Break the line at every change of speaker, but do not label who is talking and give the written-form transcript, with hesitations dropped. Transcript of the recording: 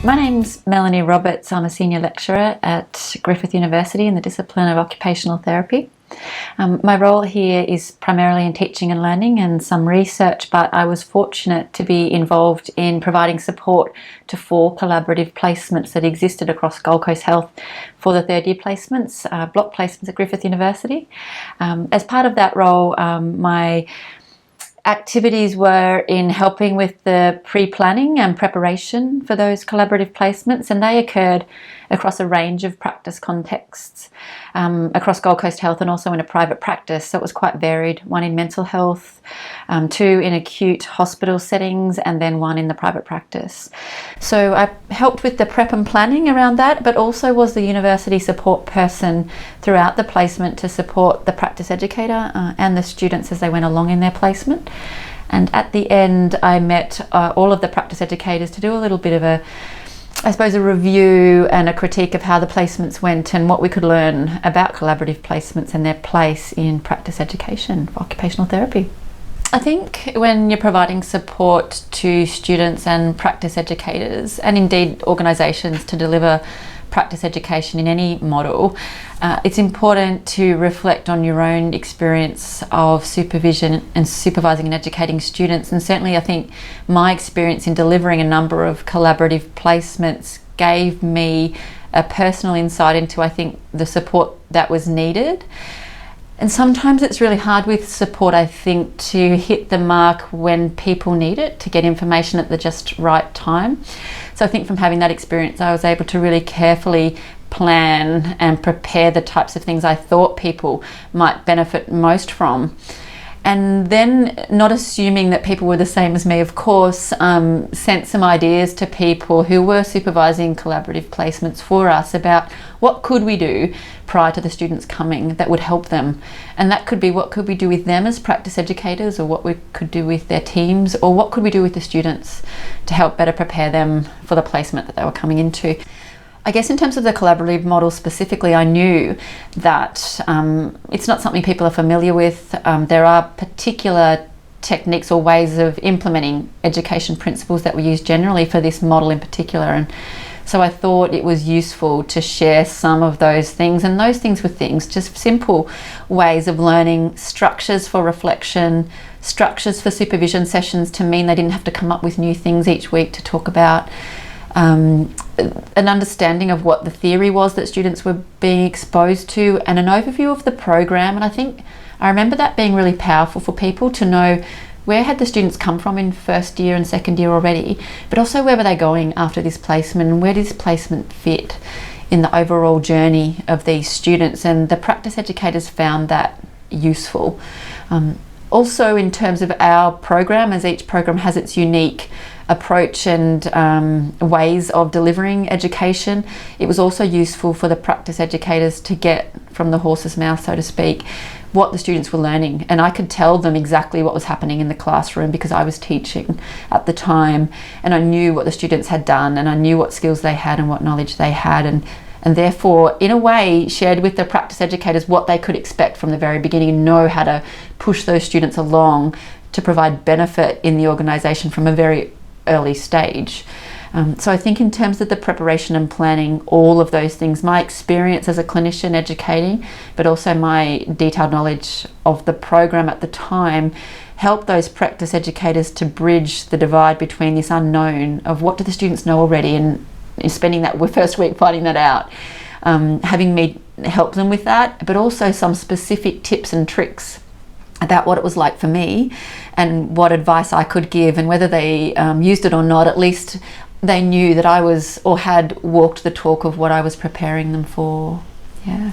My name's Melanie Roberts. I'm a senior lecturer at Griffith University in the discipline of occupational therapy. My role here is primarily in teaching and learning and some research, but I was fortunate to be involved in providing support to 4 collaborative placements that existed across Gold Coast Health for the third year placements, block placements at Griffith University. As part of that role, my activities were in helping with the pre-planning and preparation for those collaborative placements, and they occurred across a range of practice contexts, across Gold Coast Health and also in a private practice. So it was quite varied, 1 in mental health, 2 in acute hospital settings, and then 1 in the private practice. So I helped with the prep and planning around that, but also was the university support person throughout the placement to support the practice educator and the students as they went along in their placement. And at the end, I met all of the practice educators to do a little bit of a review and a critique of how the placements went and what we could learn about collaborative placements and their place in practice education for occupational therapy. I think when you're providing support to students and practice educators, and indeed organisations to deliver practice education in any model, it's important to reflect on your own experience of supervision and supervising and educating students. And certainly I think my experience in delivering a number of collaborative placements gave me a personal insight into, I think, the support that was needed. And sometimes it's really hard with support, I think, to hit the mark when people need it, to get information at the just right time. So I think from having that experience, I was able to really carefully plan and prepare the types of things I thought people might benefit most from. And then, not assuming that people were the same as me, of course, sent some ideas to people who were supervising collaborative placements for us about what could we do prior to the students coming that would help them. And that could be what could we do with them as practice educators, or what we could do with their teams, or what could we do with the students to help better prepare them for the placement that they were coming into. I guess in terms of the collaborative model specifically, I knew that it's not something people are familiar with. There are particular techniques or ways of implementing education principles that we use generally for this model in particular. And so I thought it was useful to share some of those things. And those things were things, just simple ways of learning, structures for reflection, structures for supervision sessions to mean they didn't have to come up with new things each week to talk about. An understanding of what the theory was that students were being exposed to, and an overview of the program. And I remember that being really powerful for people to know where had the students come from in first year and second year already, but also where were they going after this placement, and where does this placement fit in the overall journey of these students. And the practice educators found that useful. Also, in terms of our program, as each program has its unique approach and ways of delivering education, it was also useful for the practice educators to get from the horse's mouth, so to speak, what the students were learning. And I could tell them exactly what was happening in the classroom because I was teaching at the time, and I knew what the students had done, and I knew what skills they had and what knowledge they had, and therefore, in a way, shared with the practice educators what they could expect from the very beginning and know how to push those students along to provide benefit in the organisation from a very early stage. So I think in terms of the preparation and planning, all of those things, my experience as a clinician educating, but also my detailed knowledge of the program at the time, helped those practice educators to bridge the divide between this unknown of what do the students know already, and spending that first week finding that out, having me help them with that, but also some specific tips and tricks about what it was like for me and what advice I could give, and whether they used it or not, at least they knew that I was or had walked the talk of what I was preparing them for. Yeah.